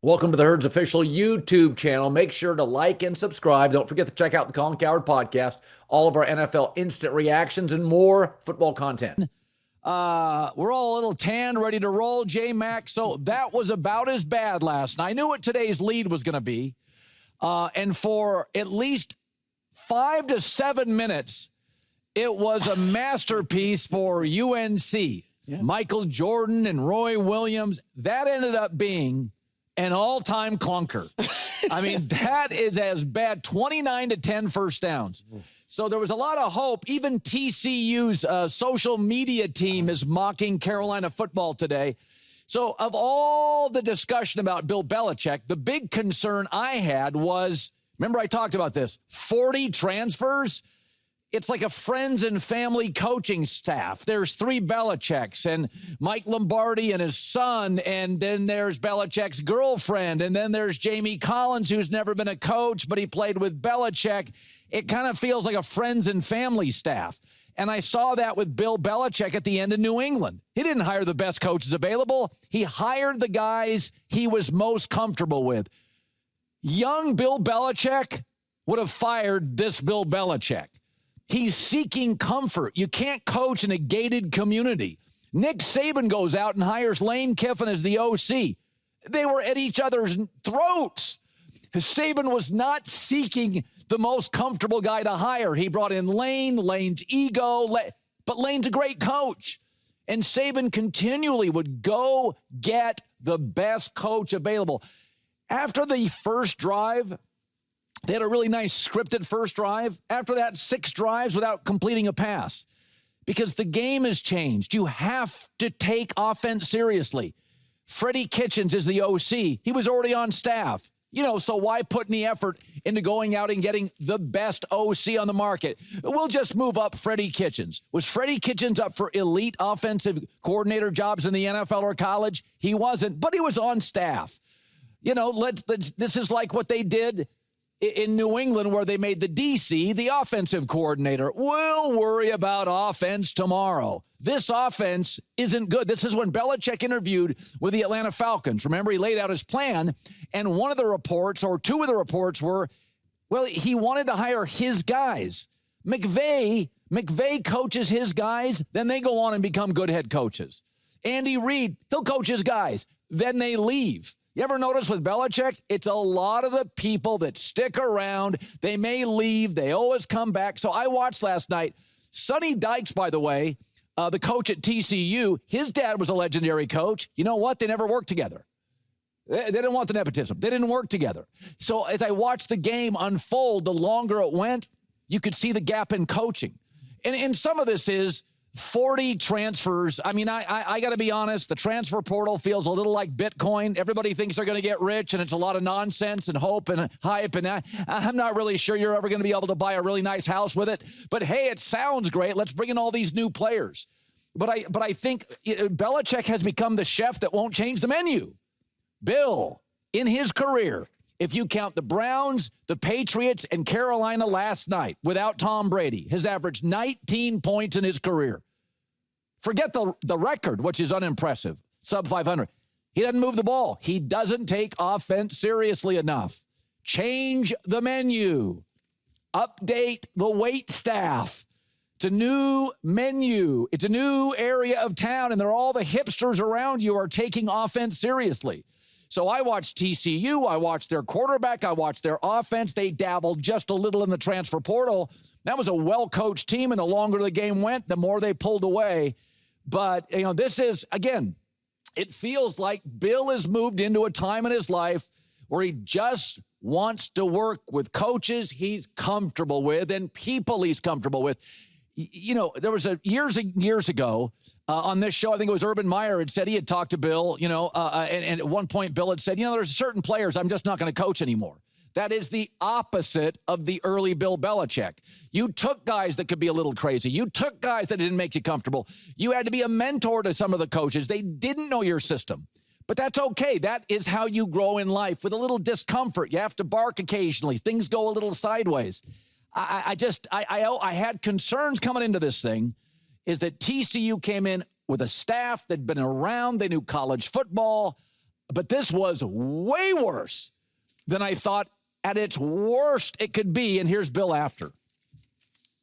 Welcome to the Herd's official YouTube channel. Make sure to like and subscribe. Don't forget to check out the Colin Cowherd podcast, all of our NFL instant reactions, and more football content. We're all a little tanned, ready to roll, J-Mac. So that was about as bad last night. I knew what today's lead was going to be. And for at least 5 to 7 minutes, it was a masterpiece for UNC. Yeah. Michael Jordan and Roy Williams. That ended up being an all-time clunker. I mean, that is as bad. 29-10 first downs. So there was a lot of hope. Even TCU's social media team is mocking Carolina football today. So of all the discussion about Bill Belichick, the big concern I had was, remember I talked about this, 40 transfers? It's like a friends and family coaching staff. There's 3 Belichicks and Mike Lombardi and his son, and then there's Belichick's girlfriend, and then there's Jamie Collins, who's never been a coach, but he played with Belichick. It kind of feels like a friends and family staff. And I saw that with Bill Belichick at the end of New England. He didn't hire the best coaches available. He hired the guys he was most comfortable with. Young Bill Belichick would have fired this Bill Belichick. He's seeking comfort. You can't coach in a gated community. Nick Saban goes out and hires Lane Kiffin as the OC. They were at each other's throats. Saban was not seeking the most comfortable guy to hire. He brought in Lane, Lane's ego, but Lane's a great coach. And Saban continually would go get the best coach available. After the first drive, they had a really nice scripted first drive. After that, 6 drives without completing a pass. Because the game has changed. You have to take offense seriously. Freddie Kitchens is the OC. He was already on staff. So why put any effort into going out and getting the best OC on the market? We'll just move up Freddie Kitchens. Was Freddie Kitchens up for elite offensive coordinator jobs in the NFL or college? He wasn't, but he was on staff. This is like what they did in New England, where they made the DC the offensive coordinator. We'll worry about offense tomorrow. This offense isn't good. This is when Belichick interviewed with the Atlanta Falcons. Remember, he laid out his plan, and one of the reports, or 2 of the reports, were, well, he wanted to hire his guys. McVay coaches his guys, then they go on and become good head coaches. Andy Reid, he'll coach his guys, then they leave. You ever notice with Belichick, it's a lot of the people that stick around. They may leave. They always come back. So I watched last night. Sonny Dykes, by the way, the coach at TCU, his dad was a legendary coach. You know what? They never worked together. They didn't want the nepotism. They didn't work together. So as I watched the game unfold, the longer it went, you could see the gap in coaching. And some of this is 40 transfers. I mean, I got to be honest, the transfer portal feels a little like Bitcoin. Everybody thinks they're going to get rich, and it's a lot of nonsense and hope and hype. And I'm not really sure you're ever going to be able to buy a really nice house with it. But, hey, it sounds great. Let's bring in all these new players. But I think Belichick has become the chef that won't change the menu. Bill, in his career, if you count the Browns, the Patriots, and Carolina last night without Tom Brady, has averaged 19 points in his career. Forget the record, which is unimpressive, sub 500. He doesn't move the ball. He doesn't take offense seriously enough. Change the menu. Update the wait staff. It's a new menu. It's a new area of town, and all the hipsters around you are taking offense seriously. So I watched TCU. I watched their quarterback. I watched their offense. They dabbled just a little in the transfer portal. That was a well-coached team, and the longer the game went, the more they pulled away. But, this is, again, it feels like Bill has moved into a time in his life where he just wants to work with coaches he's comfortable with and people he's comfortable with. There was years and years ago on this show, I think it was Urban Meyer had said he had talked to Bill, and at one point Bill had said, there's certain players I'm just not going to coach anymore. That is the opposite of the early Bill Belichick. You took guys that could be a little crazy. You took guys that didn't make you comfortable. You had to be a mentor to some of the coaches. They didn't know your system. But that's okay. That is how you grow in life, with a little discomfort. You have to bark occasionally. Things go a little sideways. I had concerns coming into this thing, is that TCU came in with a staff that'd been around. They knew college football. But this was way worse than I thought at its worst it could be. And here's Bill after.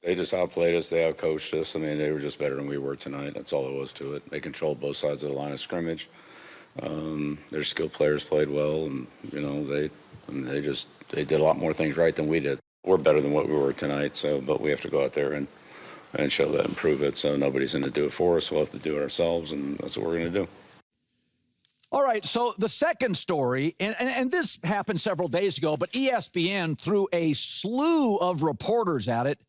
They just outplayed us. They outcoached us. I mean, they were just better than we were tonight. That's all there was to it. They controlled both sides of the line of scrimmage. Their skilled players played well, and they did a lot more things right than we did. We're better than what we were tonight. But we have to go out there and show that and prove it. So nobody's going to do it for us. We'll have to do it ourselves, and that's what we're going to do. All right, so the second story, and this happened several days ago, but ESPN threw a slew of reporters at it.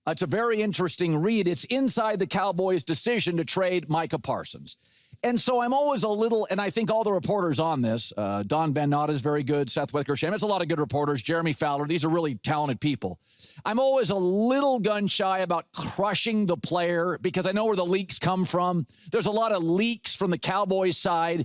It's a very interesting read. It's inside the Cowboys' decision to trade Micah Parsons. And so I'm always a little, and I think all the reporters on this, Don Van Natta is very good, Seth Wickersham, it's a lot of good reporters, Jeremy Fowler, these are really talented people. I'm always a little gun-shy about crushing the player because I know where the leaks come from. There's a lot of leaks from the Cowboys side,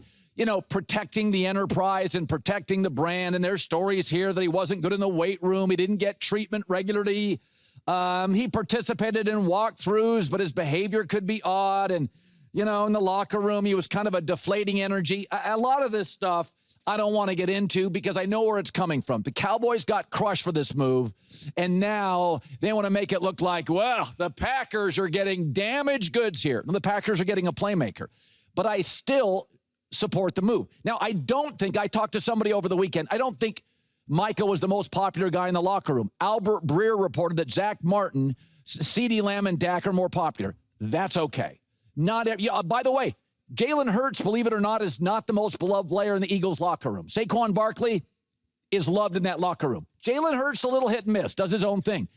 protecting the enterprise and protecting the brand. And there's stories here that he wasn't good in the weight room. He didn't get treatment regularly. He participated in walkthroughs, but his behavior could be odd. And, in the locker room, he was kind of a deflating energy. A lot of this stuff I don't want to get into because I know where it's coming from. The Cowboys got crushed for this move, and now they want to make it look like, well, the Packers are getting damaged goods here. The Packers are getting a playmaker. But I still support the move. Now, I talked to somebody over the weekend, I don't think Micah was the most popular guy in the locker room. Albert Breer reported that Zach Martin, CeeDee Lamb, and Dak are more popular. That's okay. By the way, Jalen Hurts, believe it or not, is not the most beloved player in the Eagles locker room. Saquon Barkley is loved in that locker room. Jalen Hurts, a little hit and miss, does his own thing.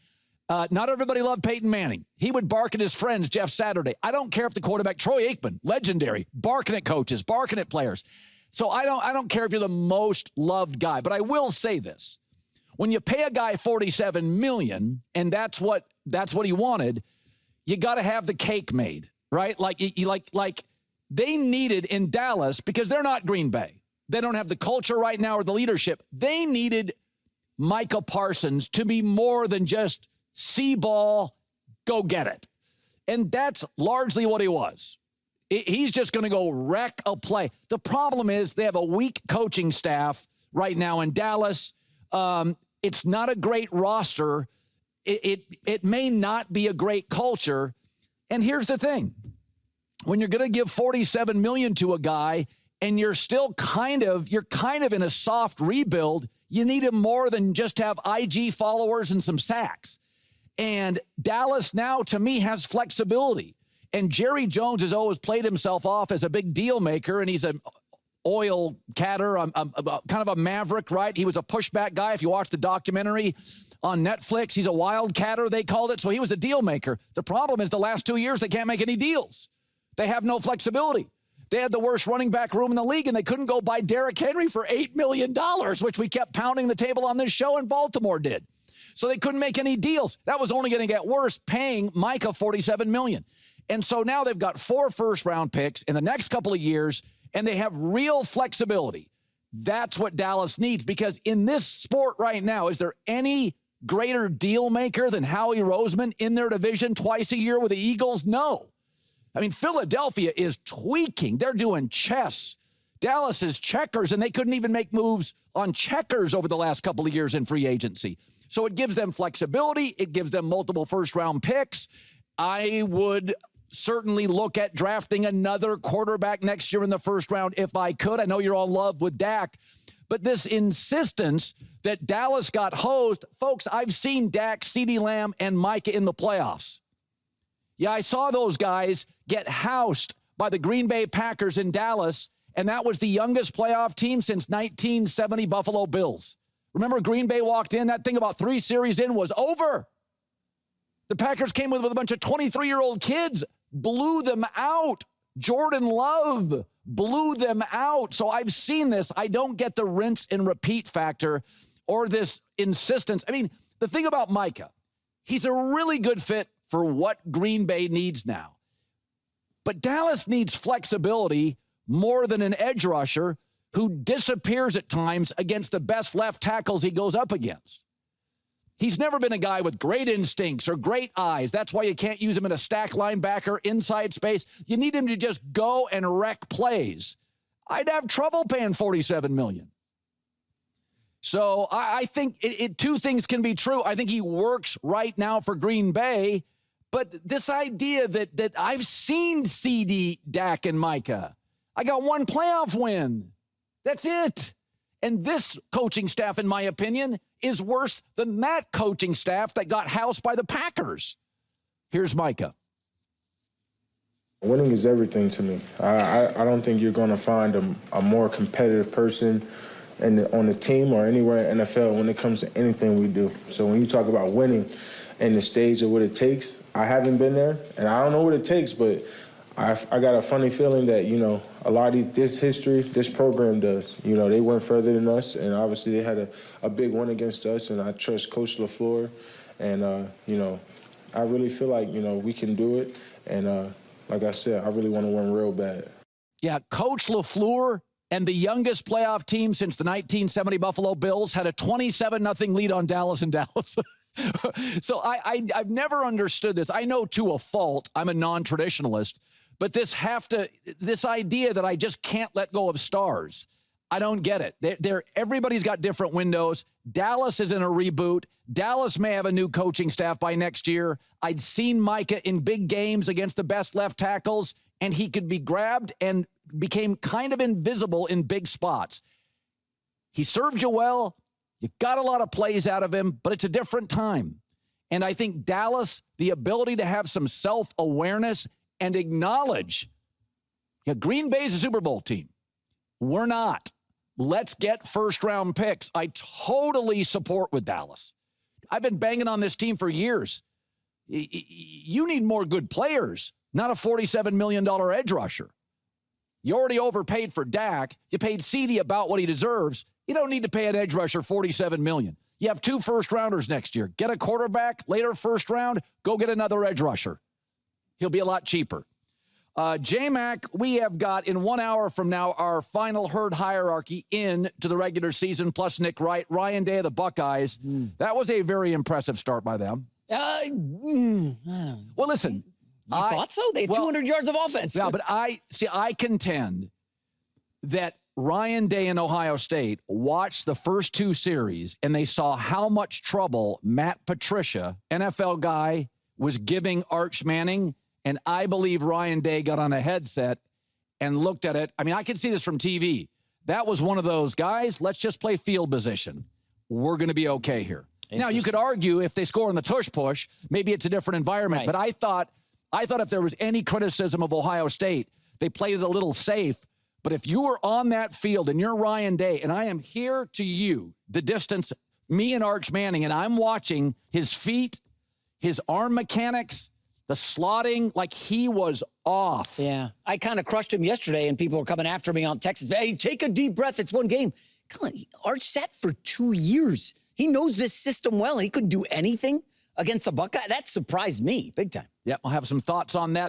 Not everybody loved Peyton Manning. He would bark at his friends, Jeff Saturday. I don't care if the quarterback, Troy Aikman, legendary, barking at coaches, barking at players. So I don't care if you're the most loved guy, but I will say this. When you pay a guy $47 million, and that's what he wanted, you got to have the cake made, right? Like they needed in Dallas, because they're not Green Bay. They don't have the culture right now or the leadership. They needed Micah Parsons to be more than just see ball, go get it. And that's largely what he was. He's just going to go wreck a play. The problem is they have a weak coaching staff right now in Dallas. It's not a great roster. It may not be a great culture. And here's the thing. When you're going to give $47 million to a guy and you're still kind of in a soft rebuild, you need him more than just have IG followers and some sacks. And Dallas now, to me, has flexibility. And Jerry Jones has always played himself off as a big deal maker, and he's an oil catter, kind of a maverick, right? He was a pushback guy. If you watch the documentary on Netflix, he's a wildcatter, they called it. So he was a deal maker. The problem is the last 2 years, they can't make any deals. They have no flexibility. They had the worst running back room in the league, and they couldn't go buy Derrick Henry for $8 million, which we kept pounding the table on this show, and Baltimore did. So they couldn't make any deals. That was only going to get worse, paying Micah $47 million. And so now they've got 4 first-round picks in the next couple of years, and they have real flexibility. That's what Dallas needs, because in this sport right now, is there any greater deal maker than Howie Roseman in their division twice a year with the Eagles? No. I mean, Philadelphia is tweaking. They're doing chess. Dallas is checkers, and they couldn't even make moves on checkers over the last couple of years in free agency. So it gives them flexibility. It gives them multiple first-round picks. I would certainly look at drafting another quarterback next year in the first round if I could. I know you're all in love with Dak, but this insistence that Dallas got hosed, folks, I've seen Dak, CeeDee Lamb, and Micah in the playoffs. Yeah, I saw those guys get housed by the Green Bay Packers in Dallas, and that was the youngest playoff team since 1970 Buffalo Bills. Remember, Green Bay walked in, that thing about 3 series in was over. The Packers came with a bunch of 23-year-old kids, blew them out. Jordan Love blew them out. So I've seen this. I don't get the rinse and repeat factor or this insistence. I mean, the thing about Micah, he's a really good fit for what Green Bay needs now. But Dallas needs flexibility more than an edge rusher who disappears at times against the best left tackles he goes up against. He's never been a guy with great instincts or great eyes. That's why you can't use him in a stack linebacker inside space. You need him to just go and wreck plays. I'd have trouble paying $47 million. So I think two things can be true. I think he works right now for Green Bay, but this idea that I've seen CD, Dak, and Micah. I got one playoff win. That's it. And this coaching staff, in my opinion, is worse than that coaching staff that got housed by the Packers. Here's Micah. Winning is everything to me. I don't think you're going to find a more competitive person on the team or anywhere in NFL when it comes to anything we do. So when you talk about winning and the stage of what it takes, I haven't been there, and I don't know what it takes, but I got a funny feeling that, you know, a lot of this history, this program does. You know, they went further than us, and obviously they had a big win against us, and I trust Coach LaFleur. And, you know, I really feel like, you know, we can do it. And like I said, I really want to win real bad. Yeah, Coach LaFleur and the youngest playoff team since the 1970 Buffalo Bills had a 27-0 lead on Dallas in Dallas. So I've never understood this. I know to a fault I'm a non-traditionalist, but this idea that I just can't let go of stars, I don't get it. Everybody's got different windows. Dallas is in a reboot. Dallas may have a new coaching staff by next year. I'd seen Micah in big games against the best left tackles, and he could be grabbed and became kind of invisible in big spots. He served you well. You got a lot of plays out of him, but it's a different time. And I think Dallas, the ability to have some self-awareness and acknowledge, Green Bay's a Super Bowl team. We're not. Let's get first-round picks. I totally support with Dallas. I've been banging on this team for years. You need more good players, not a $47 million edge rusher. You already overpaid for Dak. You paid CD about what he deserves. You don't need to pay an edge rusher $47 million. You have 2 first-rounders next year. Get a quarterback, later first round, go get another edge rusher. He'll be a lot cheaper. J-Mac, we have got, in 1 hour from now, our final herd hierarchy into the regular season, plus Nick Wright, Ryan Day of the Buckeyes. That was a very impressive start by them. I don't know. Well, listen. You thought so? They had 200 yards of offense. Yeah, but I contend that Ryan Day in Ohio State watched the first 2 series, and they saw how much trouble Matt Patricia, NFL guy, was giving Arch Manning. And I believe Ryan Day got on a headset and looked at it. I mean, I can see this from TV. That was one of those guys, let's just play field position. We're going to be okay here. Now, you could argue if they score in the tush push, maybe it's a different environment. Right. But I thought if there was any criticism of Ohio State, they played it a little safe. But if you were on that field and you're Ryan Day, and I am here to you, the distance, me and Arch Manning, and I'm watching his feet, his arm mechanics, the slotting, like he was off. Yeah. I kind of crushed him yesterday, and people were coming after me on Texas. Hey, take a deep breath. It's one game. Come on. Arch sat for 2 years. He knows this system well. He couldn't do anything against the Buckeye. That surprised me big time. Yeah, I'll have some thoughts on that.